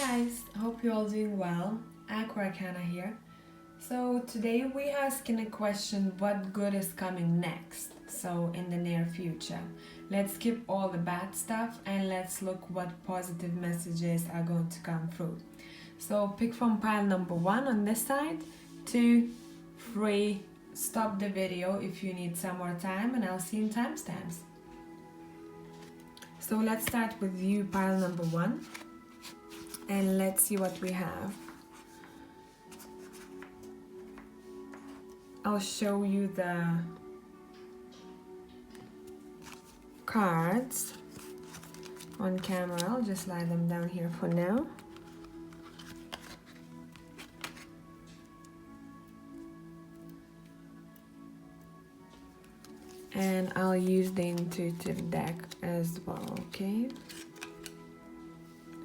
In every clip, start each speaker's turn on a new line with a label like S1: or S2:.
S1: guys, hope you're all doing well. Aquaracana here. So today we asking a question, what good is coming next? So in the near future. Let's skip all the bad stuff and let's look what positive messages are going to come through. So pick from pile number 1 on this side, 2, 3, stop the video if you need some more time and I'll see you in timestamps. So let's start with you, pile number 1. And let's see what we have. I'll show you the cards on camera. I'll just lie them down here for now. And I'll use the intuitive deck as well, okay?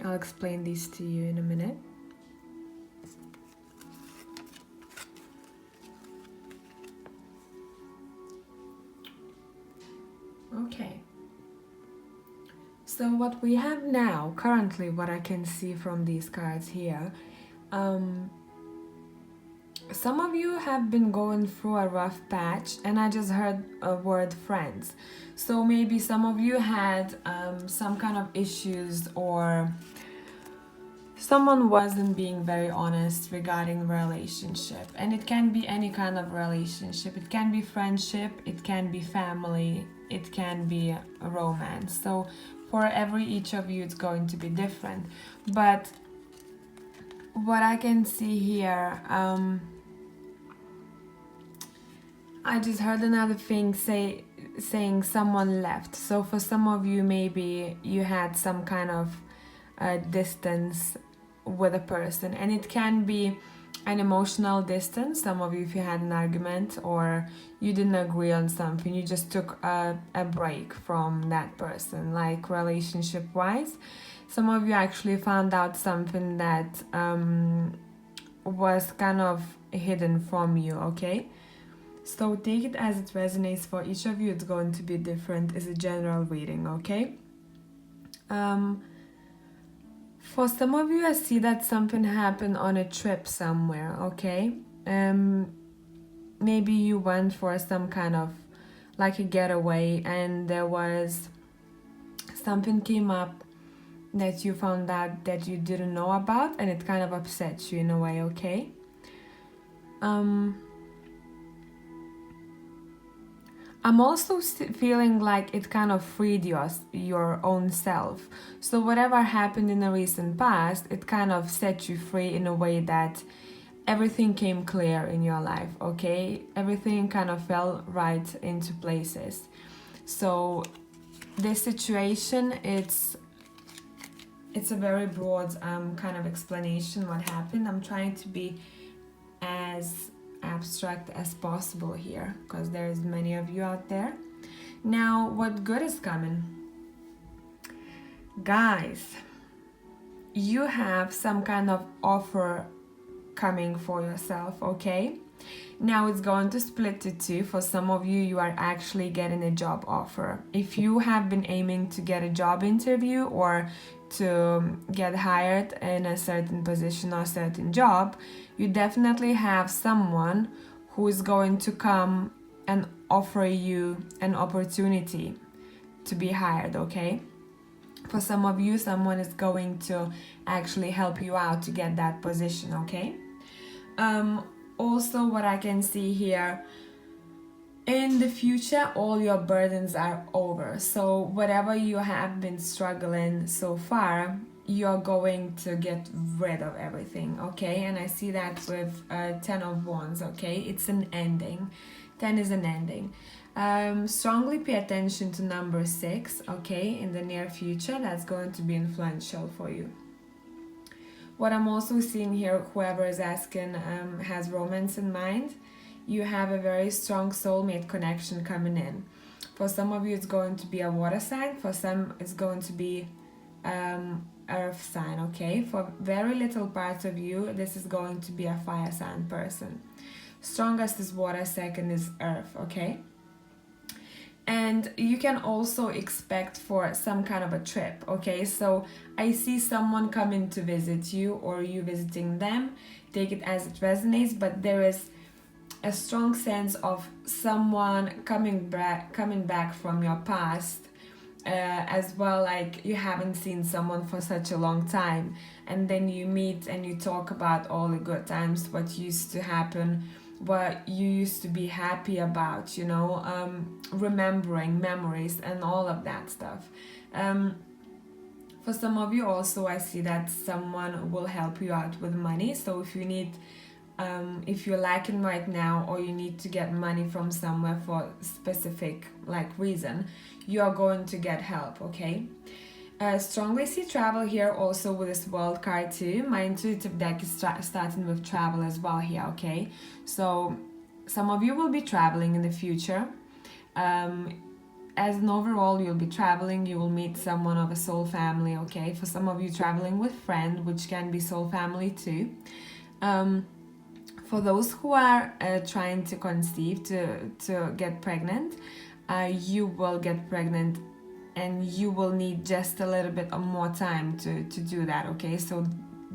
S1: I'll explain these to you in a minute. Okay. So what we have now, currently what I can see from these cards here, some of you have been going through a rough patch, and I just heard a word friends. So maybe some of you had some kind of issues, or someone wasn't being very honest regarding relationship. And it can be any kind of relationship. It can be friendship, it can be family, it can be a romance. So for each of you it's going to be different. But what I can see here, I just heard another thing saying someone left. So for some of you, maybe you had some kind of distance with a person, and it can be an emotional distance. Some of you, if you had an argument or you didn't agree on something, you just took a break from that person, like relationship wise. Some of you actually found out something that was kind of hidden from you, okay? So take it as it resonates. For each of you it's going to be different. It's a general reading, okay? For some of you, I see that something happened on a trip somewhere, okay? Maybe you went for some kind of like a getaway, and there was something came up that you found out that you didn't know about, and it kind of upset you in a way, okay? I'm also feeling like it kind of freed your own self. So whatever happened in the recent past, it kind of set you free in a way that everything came clear in your life, okay? Everything kind of fell right into places. So this situation, it's a very broad kind of explanation what happened. I'm trying to be as abstract as possible here because there's many of you out there. Now, what good is coming? Guys, you have some kind of offer coming for yourself, okay? Now it's going to split to two. For some of you, you are actually getting a job offer. If you have been aiming to get a job interview or to get hired in a certain position or certain job, you definitely have someone who is going to come and offer you an opportunity to be hired, okay? For some of you, someone is going to actually help you out to get that position, okay? Also, what I can see here, in the future, all your burdens are over. So whatever you have been struggling so far, you're going to get rid of everything, okay? And I see that with 10 of Wands, okay? It's an ending. 10 is an ending. Strongly pay attention to number 6, okay? In the near future, that's going to be influential for you. What I'm also seeing here, whoever is asking has romance in mind. You have a very strong soulmate connection coming in. For some of you, it's going to be a water sign. For some, it's going to be earth sign, okay? For very little part of you, this is going to be a fire sign person. Strongest is water, second is earth, okay? And you can also expect for some kind of a trip, okay? So I see someone coming to visit you or you visiting them. Take it as it resonates, but there is a strong sense of someone coming back from your past, as well, like you haven't seen someone for such a long time, and then you meet and you talk about all the good times, what used to happen, what you used to be happy about, remembering memories and all of that stuff. For some of you also, I see that someone will help you out with money. So if you need, if you're lacking right now, or you need to get money from somewhere for specific reason, you are going to get help, okay? Strongly see travel here also with this world card too. My intuitive deck is starting with travel as well here, okay? So some of you will be traveling in the future. As an overall, you'll be traveling, you will meet someone of a soul family, okay? For some of you, traveling with friend, which can be soul family too. For those who are trying to conceive, to get pregnant, you will get pregnant, and you will need just a little bit more time to do that, okay? So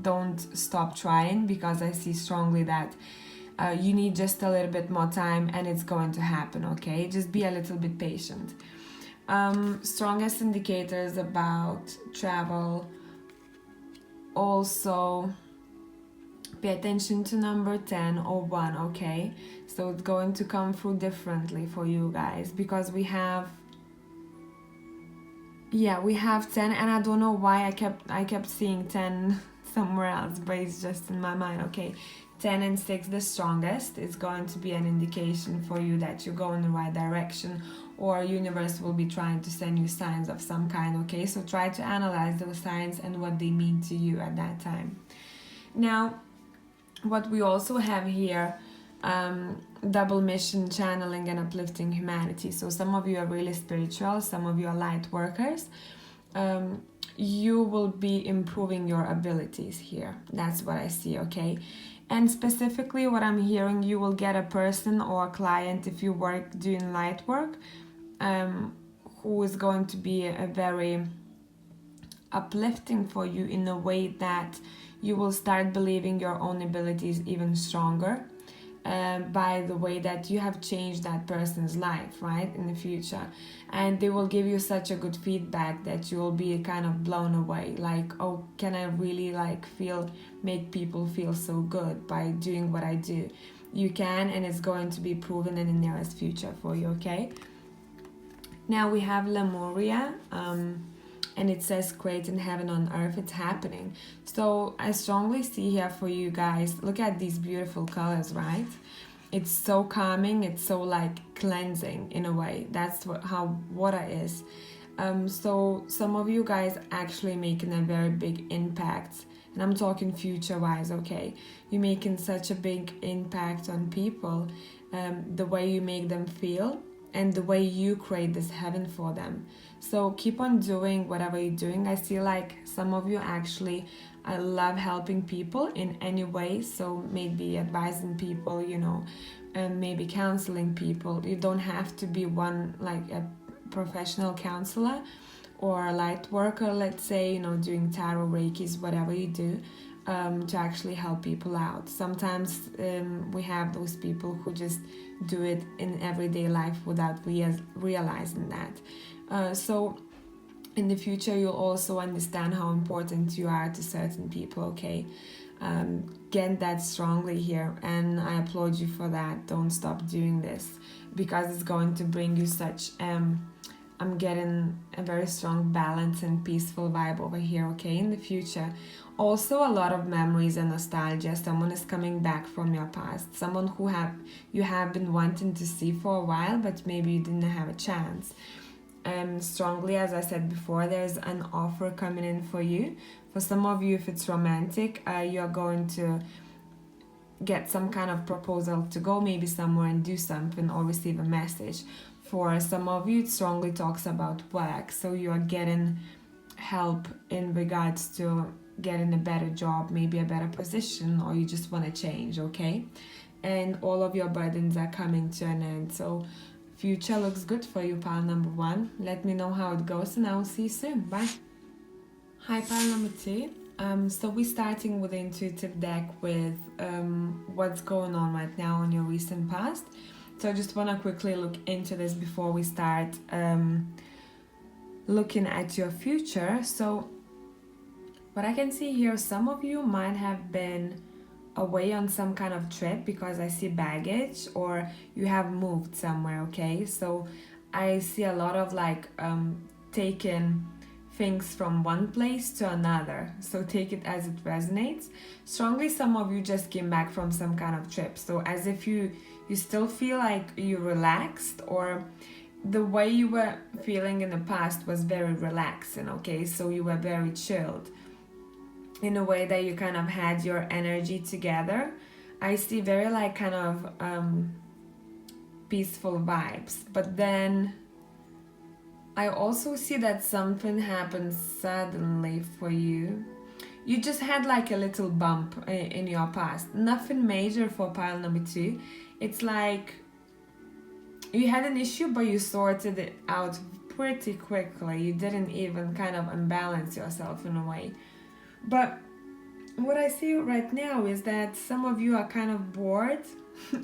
S1: don't stop trying, because I see strongly that you need just a little bit more time and it's going to happen, okay? Just be a little bit patient. Strongest indicators about travel, also pay attention to number 10 or 1, okay? So it's going to come through differently for you guys, because we have 10, and I don't know why I kept seeing 10 somewhere else, but it's just in my mind, okay? 10 and 6, the strongest, is going to be an indication for you that you go in the right direction, or universe will be trying to send you signs of some kind, okay? So try to analyze those signs and what they mean to you at that time. Now, what we also have here, double mission, channeling and uplifting humanity. So some of you are really spiritual, some of you are light workers. You will be improving your abilities here. That's what I see, okay? And specifically what I'm hearing, you will get a person or a client, if you work doing light work, who is going to be a very uplifting for you, in a way that you will start believing your own abilities even stronger, by the way that you have changed that person's life, right, in the future. And they will give you such a good feedback that you will be kind of blown away, like, oh, can I really make people feel so good by doing what I do? You can, and it's going to be proven in the nearest future for you, okay? Now we have Lemuria, and it says create in heaven on earth, it's happening. So I strongly see here for you guys, look at these beautiful colors, right? It's so calming, it's so cleansing in a way. That's how water is. So some of you guys actually making a very big impact, and I'm talking future wise, okay? You're making such a big impact on people, the way you make them feel, and the way you create this heaven for them. So keep on doing whatever you're doing. I see some of you actually love helping people in any way. So maybe advising people, and maybe counseling people. You don't have to be a professional counselor or a light worker, let's say, doing tarot, reikis, whatever you do, to actually help people out. Sometimes we have those people who just do it in everyday life without realizing that. So in the future, you'll also understand how important you are to certain people, okay? Get that strongly here, and I applaud you for that. Don't stop doing this, because it's going to bring you such I'm getting a very strong balance and peaceful vibe over here, okay, in the future. Also a lot of memories and nostalgia. Someone is coming back from your past, someone who you have been wanting to see for a while, but maybe you didn't have a chance. Strongly, as I said before, there's an offer coming in for you. For some of you, if it's romantic, you're going to get some kind of proposal to go maybe somewhere and do something, or receive a message. For some of you, it strongly talks about work, so you are getting help in regards to getting a better job, maybe a better position, or you just want to change, okay? And all of your burdens are coming to an end. So future looks good for you, pile number 1. Let me know how it goes, and I will see you soon. Bye. Hi, pile number 2. So we're starting with the intuitive deck with what's going on right now in your recent past. So I just want to quickly look into this before we start looking at your future. So what I can see here, some of you might have been away on some kind of trip because I see baggage, or you have moved somewhere, okay? So I see a lot of like taking things from one place to another, so take it as it resonates. Strongly, some of you just came back from some kind of trip, so as if you still feel like you relaxed, or the way you were feeling in the past was very relaxing, okay? So you were very chilled in a way that you kind of had your energy together. I see very like kind of peaceful vibes, but then I also see that something happened suddenly for you. You just had like a little bump in your past. Nothing major for pile number 2. It's like you had an issue, but you sorted it out pretty quickly. You didn't even kind of unbalance yourself in a way. But what I see right now is that some of you are kind of bored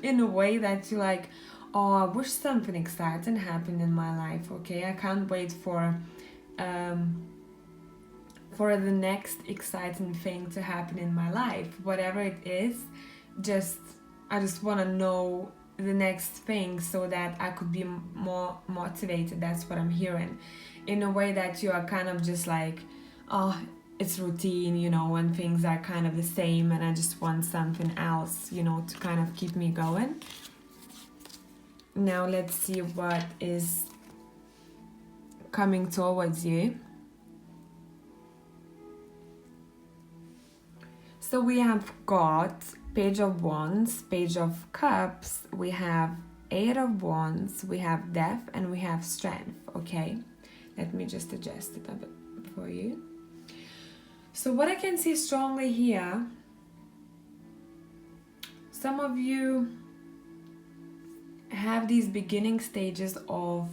S1: in a way that you're like, oh, I wish something exciting happened in my life, okay? I can't wait for the next exciting thing to happen in my life. Whatever it is, I just want to know the next thing so that I could be more motivated. That's what I'm hearing. In a way that you are kind of just like, oh, it's routine, you know, when things are kind of the same, and I just want something else, you know, to kind of keep me going. Now let's see what is coming towards you. So we have got Page of Wands, Page of Cups, we have 8 of Wands, we have Death, and we have Strength, okay? Let me just adjust it a bit for you. So what I can see strongly here, some of you have these beginning stages of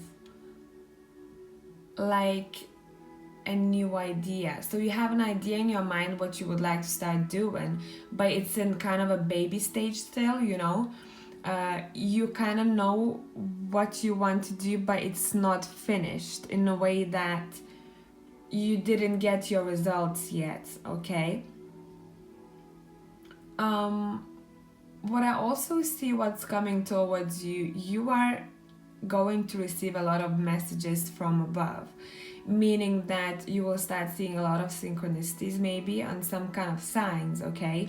S1: like a new idea. So you have an idea in your mind what you would like to start doing, but it's in kind of a baby stage still, you know. You kind of know what you want to do, but it's not finished, in a way that you didn't get your results yet, okay? What I also see what's coming towards you, you are going to receive a lot of messages from above, meaning that you will start seeing a lot of synchronicities, maybe, on some kind of signs, okay,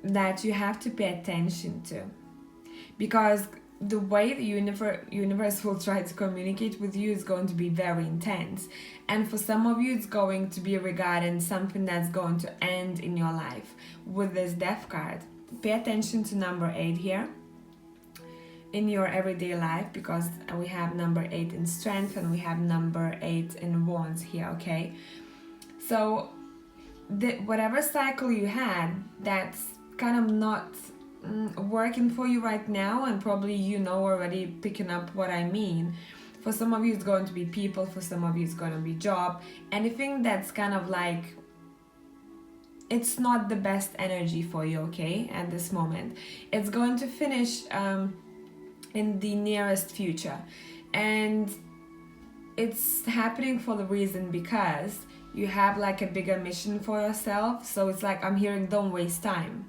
S1: that you have to pay attention to, because the way the universe will try to communicate with you is going to be very intense, and for some of you it's going to be regarding something that's going to end in your life with this Death card. Pay attention to number 8 here in your everyday life, because we have number 8 in Strength and we have number 8 in Wands here, okay? So whatever cycle you had that's kind of not working for you right now, and probably you know already, picking up what I mean. For some of you it's going to be people, for some of you it's going to be job, anything that's kind of like, it's not the best energy for you, okay, at this moment. It's going to finish in the nearest future, and it's happening for the reason because you have like a bigger mission for yourself. So it's like, I'm hearing, don't waste time.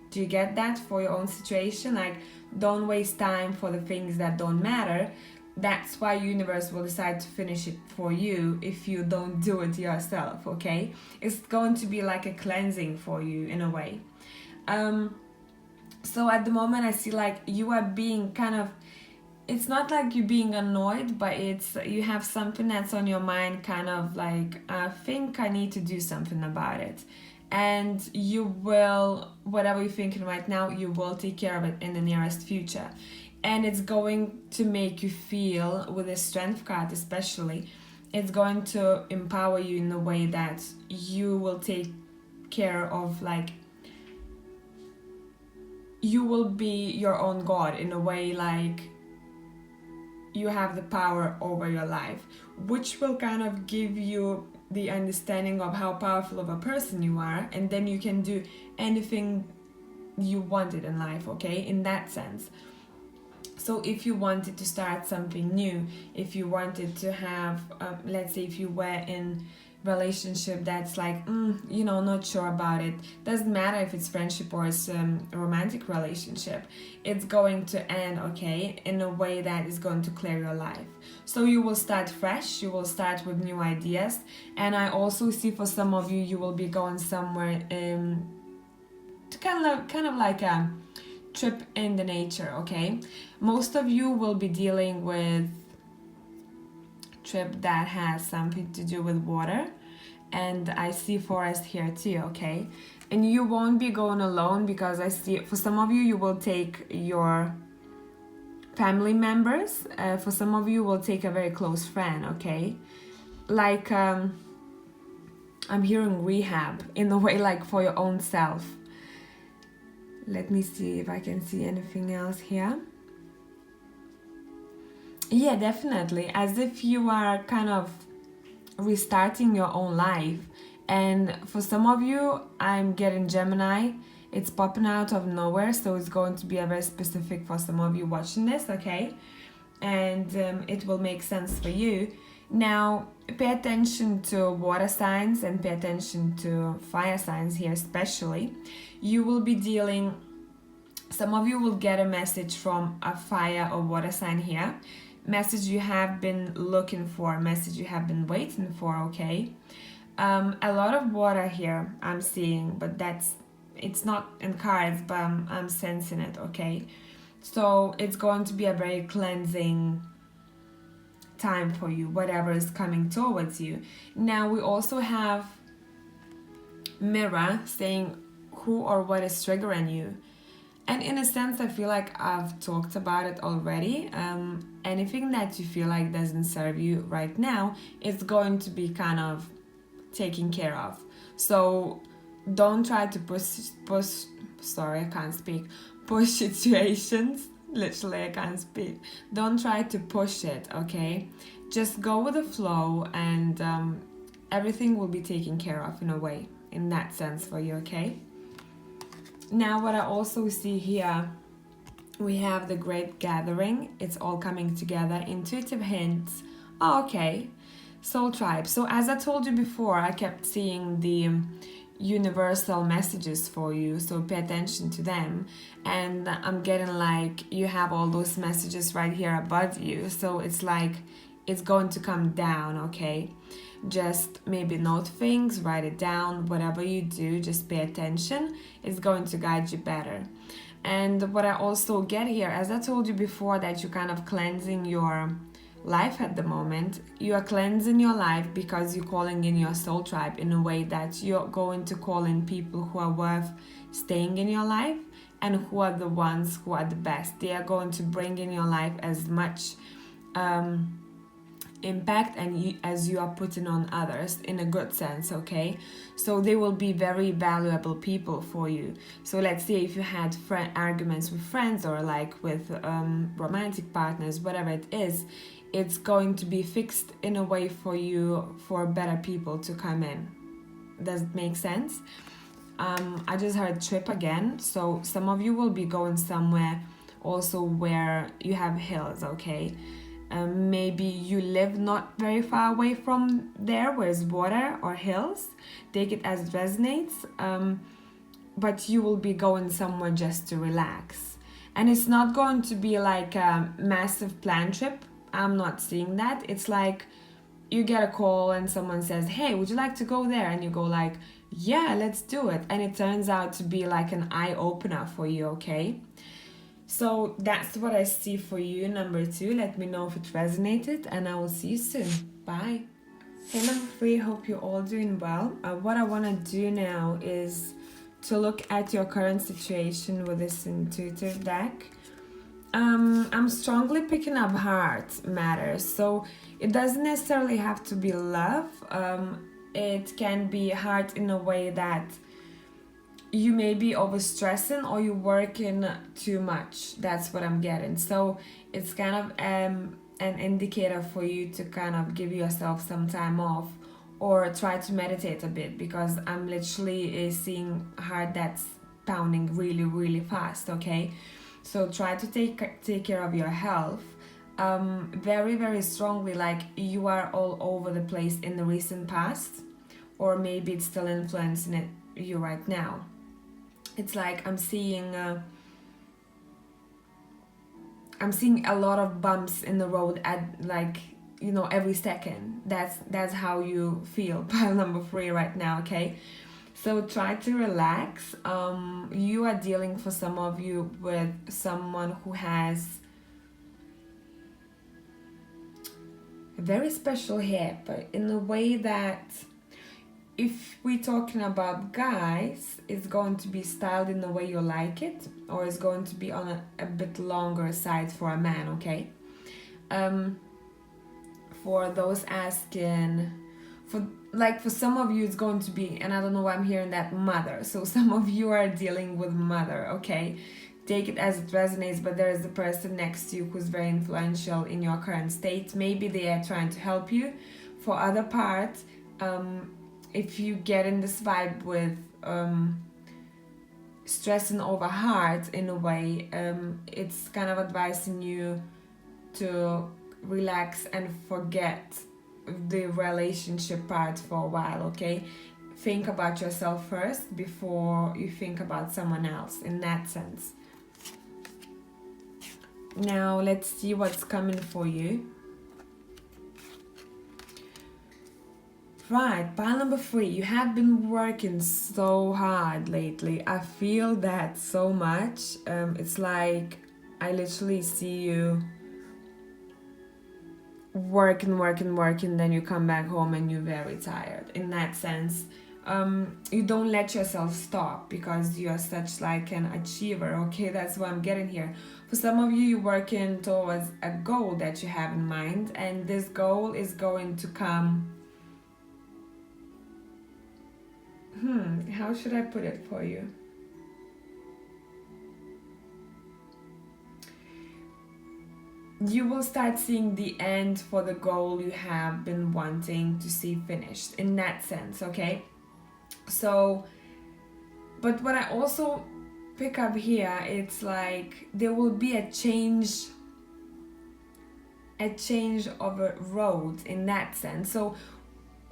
S1: Do you get that for your own situation? Like, don't waste time for the things that don't matter. That's why universe will decide to finish it for you if you don't do it yourself, okay? It's going to be like a cleansing for you in a way. So at the moment I see like you are being kind of, it's not like you being annoyed, but it's, you have something that's on your mind, kind of like, I think I need to do something about it. And you will, whatever you're thinking right now, you will take care of it in the nearest future. And it's going to make you feel, with the Strength card especially, it's going to empower you in a way that you will take care of, like, you will be your own god in a way, like, you have the power over your life, which will kind of give you the understanding of how powerful of a person you are, and then you can do anything you wanted in life, okay, in that sense. So if you wanted to start something new, if you wanted to have let's say if you were in relationship that's like not sure about it, doesn't matter if it's friendship or it's romantic relationship, it's going to end, okay, in a way that is going to clear your life. So you will start fresh, you will start with new ideas. And I also see for some of you, you will be going somewhere to kind of like a trip in the nature, okay. Most of you will be dealing with trip that has something to do with water, and I see forest here too, okay. And you won't be going alone, because I see for some of you, you will take your family members, for some of you will take a very close friend, okay. Like I'm hearing rehab in a way, like for your own self. Let me see if I can see anything else here. Yeah, definitely. As if you are kind of restarting your own life. And for some of you, I'm getting Gemini. It's popping out of nowhere, so it's going to be a very specific for some of you watching this, okay? And it will make sense for you. Now, pay attention to water signs and pay attention to fire signs here especially. You will be dealing, some of you will get a message from a fire or water sign here. Message you have been looking for, message you have been waiting for, okay? A lot of water here I'm seeing, but it's not in cards, but I'm sensing it, okay? So it's going to be a very cleansing time for you, whatever is coming towards you. Now we also have mirror saying who or what is triggering you. And in a sense, I feel like I've talked about it already. Anything that you feel like doesn't serve you right now, it's going to be kind of taken care of. So don't try to push situations. Literally, I can't speak. Don't try to push it, okay? Just go with the flow, and everything will be taken care of in a way, in that sense for you, okay? Now, what I also see here, we have the Great Gathering. It's all coming together. Intuitive hints. Oh, okay. Soul Tribe. So as I told you before, I kept seeing the universal messages for you, so pay attention to them. And I'm getting like you have all those messages right here above you, so it's like it's going to come down, okay? Just maybe note things, write it down, whatever you do, just pay attention. It's going to guide you better. And what I also get here, as I told you before, that you're kind of cleansing your life at the moment. You are cleansing your life because you're calling in your soul tribe in a way that you're going to call in people who are worth staying in your life and who are the ones who are the best. They are going to bring in your life as much impact and as you are putting on others, in a good sense, okay? So they will be very valuable people for you. So let's say if you had arguments with friends or like with romantic partners, whatever it is, it's going to be fixed in a way for you, for better people to come in. Does it make sense? I just heard trip again. So some of you will be going somewhere also where you have hills, okay? Maybe you live not very far away from there where it's water or hills. Take it as it resonates. But you will be going somewhere just to relax. And it's not going to be like a massive planned trip. I'm not seeing that. It's like you get a call and someone says, hey, would you like to go there? And you go like, yeah, let's do it. And it turns out to be like an eye-opener for you, okay? So that's what I see for you, number 2. Let me know if it resonated, and I will see you soon. Bye. Hey, number 3, hope you're all doing well. What I want to do now is to look at your current situation with this intuitive deck. I'm strongly picking up heart matters, so it doesn't necessarily have to be love. It can be heart in a way that you may be overstressing or you're working too much. That's what I'm getting. So it's kind of an indicator for you to kind of give yourself some time off or try to meditate a bit, because I'm literally seeing heart that's pounding really, really fast, okay? So try to take care of your health. Very, very strongly, like you are all over the place in the recent past, or maybe it's still influencing you right now. It's like I'm seeing a lot of bumps in the road at, like, you know, every second. That's how you feel. Pile number 3 right now, okay? So try to relax. You are dealing, for some of you, with someone who has a very special hair, but in a way that, if we're talking about guys, it's going to be styled in the way you like it, or it's going to be on a bit longer side for a man, okay? For those asking, for some of you it's going to be, and I don't know why I'm hearing that, mother. So some of you are dealing with mother, okay? Take it as it resonates, but there is a person next to you who's very influential in your current state. Maybe they are trying to help you. For other part, if you get in this vibe with stressing over heart in a way, it's kind of advising you to relax and forget the relationship part for a while, okay? Think about yourself first before you think about someone else, in that sense. Now let's see what's coming for you. Right, pile number 3. You have been working so hard lately. I feel that so much. It's like I literally see you working, then you come back home and you're very tired. In that sense, you don't let yourself stop because you're such like an achiever, okay? That's what I'm getting here. For some of you, you're working towards a goal that you have in mind, and this goal is going to come... how should I put it for you? You will start seeing the end for the goal you have been wanting to see finished, in that sense, okay? So, but what I also pick up here, it's like there will be a change of a road, in that sense. So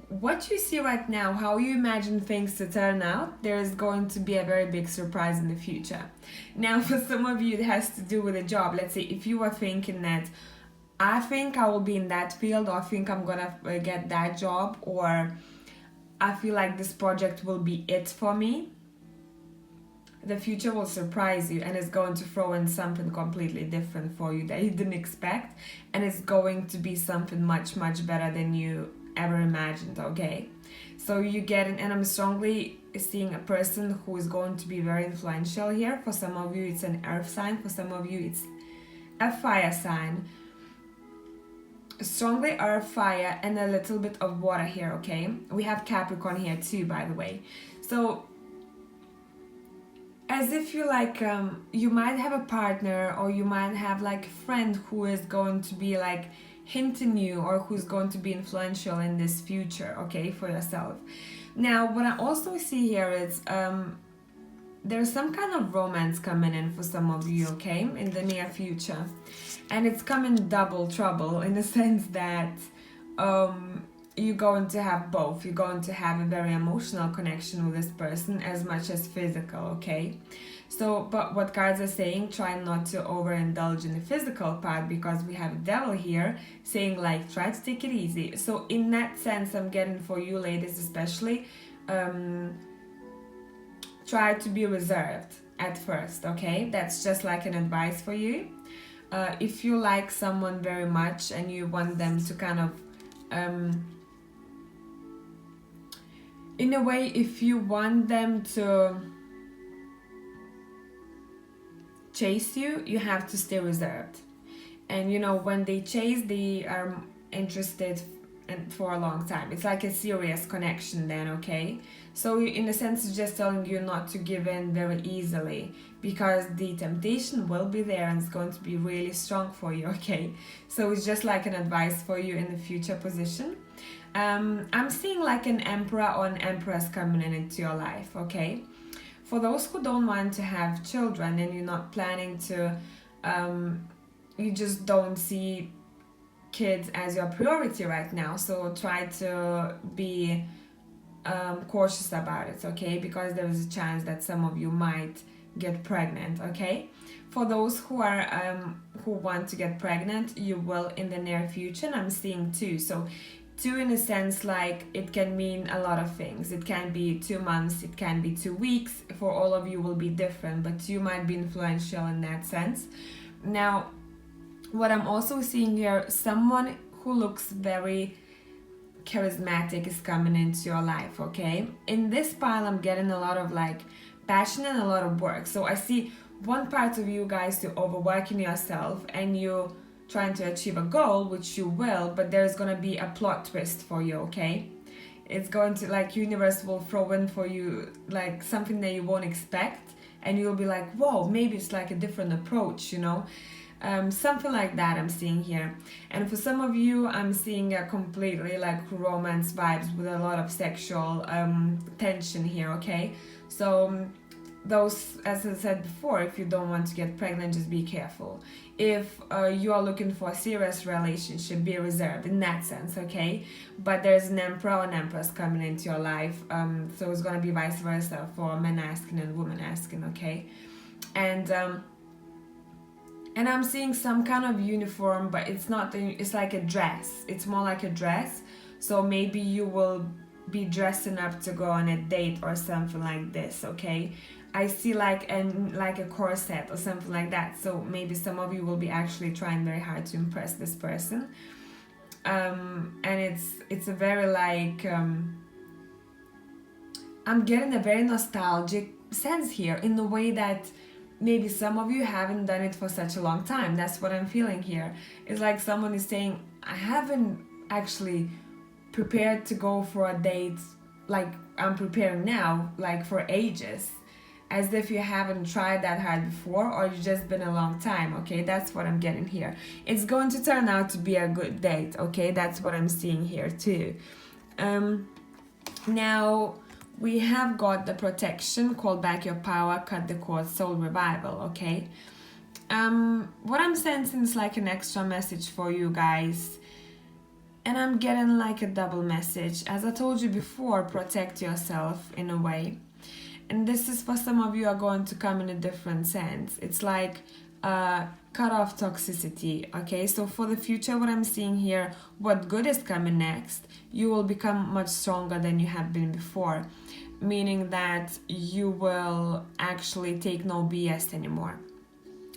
S1: what you see right now, how you imagine things to turn out, there is going to be a very big surprise in the future. Now, for some of you, it has to do with a job. Let's say if you are thinking that, I think I will be in that field, or I think I'm gonna get that job, or I feel like this project will be it for me, the future will surprise you, and it's going to throw in something completely different for you that you didn't expect, and it's going to be something much, much better than you ever imagined, okay? So you get in, and I'm strongly seeing a person who is going to be very influential here. For some of you, it's an earth sign. For some of you, it's a fire sign. Strongly earth, fire, and a little bit of water here, okay? We have Capricorn here too, by the way. So as if you like, you might have a partner, or you might have like a friend who is going to be like hinting you, or who's going to be influential in this future, okay, for yourself. Now, what I also see here is there's some kind of romance coming in for some of you, okay, in the near future. And it's coming double trouble, in the sense that you're going to have both. You're going to have a very emotional connection with this person as much as physical, okay? So, but what cards are saying, try not to overindulge in the physical part, because we have a devil here saying like, try to take it easy. So in that sense, I'm getting for you ladies especially, try to be reserved at first, okay? That's just like an advice for you. If you like someone very much and you want them to kind of, in a way, if you want them to chase you, you have to stay reserved. And you know, when they chase, they are interested and for a long time. It's like a serious connection then, okay? So in a sense, it's just telling you not to give in very easily, because the temptation will be there and it's going to be really strong for you, okay? So it's just like an advice for you in the future position. I'm seeing like an emperor or an empress coming into your life, okay? For those who don't want to have children and you're not planning to, you just don't see kids as your priority right now, so try to be cautious about it, okay? Because there is a chance that some of you might get pregnant, okay? For those who are who want to get pregnant, you will in the near future, and I'm seeing 2. So 2 in a sense, like it can mean a lot of things. It can be 2 months, it can be 2 weeks. For all of you will be different, but 2 might be influential in that sense. Now, what I'm also seeing here, someone who looks very charismatic is coming into your life, okay? In this pile, I'm getting a lot of like passion and a lot of work. So I see one part of you guys to overworking yourself and you trying to achieve a goal, which you will, but there's gonna be a plot twist for you, okay? It's going to, like, universe will throw in for you like something that you won't expect, and you'll be like, whoa, maybe it's like a different approach, you know? Something like that I'm seeing here. And for some of you, I'm seeing a completely like romance vibes with a lot of sexual tension here, okay? So those, as I said before, if you don't want to get pregnant, just be careful. If you are looking for a serious relationship, be reserved in that sense, okay? But there's an emperor or an empress coming into your life, so it's gonna be vice versa for men asking and women asking, okay? And I'm seeing some kind of uniform, but it's not, it's like a dress. It's more like a dress. So maybe you will be dressing up to go on a date or something like this, okay? I see like a corset or something like that. So maybe some of you will be actually trying very hard to impress this person. And it's a very like, I'm getting a very nostalgic sense here, in the way that maybe some of you haven't done it for such a long time. That's what I'm feeling here. It's like someone is saying, I haven't actually prepared to go for a date like I'm preparing now, like for ages. As if you haven't tried that hard before, or you've just been a long time, okay? That's what I'm getting here. It's going to turn out to be a good date, okay? That's what I'm seeing here too. Now, we have got the protection, call back your power, cut the cord, soul revival, okay? What I'm sensing is like an extra message for you guys, and I'm getting like a double message. As I told you before, protect yourself in a way. And this is for some of you are going to come in a different sense. It's like cut off toxicity, okay? So for the future, what I'm seeing here, what good is coming next, you will become much stronger than you have been before, meaning that you will actually take no BS anymore.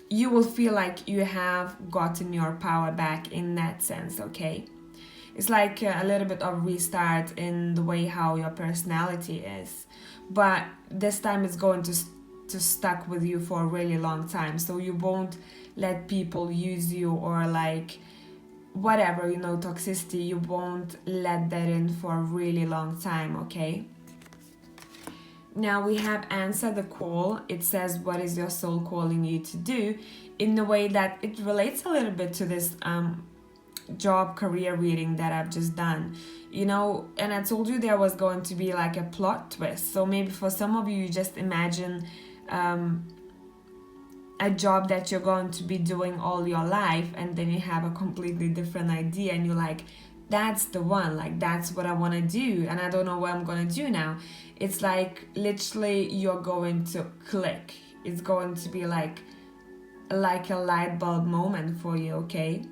S1: You will feel like you have gotten your power back in that sense, okay? It's like a little bit of restart in the way how your personality is, but this time it's going to stuck with you for a really long time. So you won't let people use you, or like whatever, you know, toxicity, you won't let that in for a really long time, okay? Now we have answer the call. It says, what is your soul calling you to do, in the way that it relates a little bit to this job career reading that I've just done, you know. And I told you there was going to be like a plot twist. So maybe for some of you, you just imagine a job that you're going to be doing all your life, and then you have a completely different idea and you're like, that's the one, like that's what I want to do, and I don't know what I'm going to do now. It's like literally you're going to click. It's going to be like a light bulb moment for you, okay?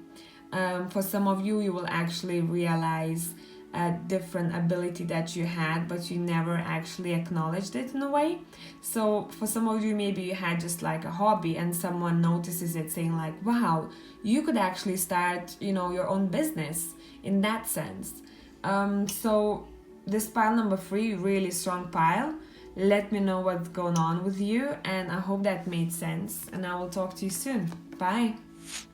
S1: For some of you, you will actually realize a different ability that you had, but you never actually acknowledged it in a way. So for some of you, maybe you had just like a hobby and someone notices it, saying like, wow, you could actually start, you know, your own business in that sense. So this pile number 3, really strong pile. Let me know what's going on with you, and I hope that made sense, and I will talk to you soon. Bye.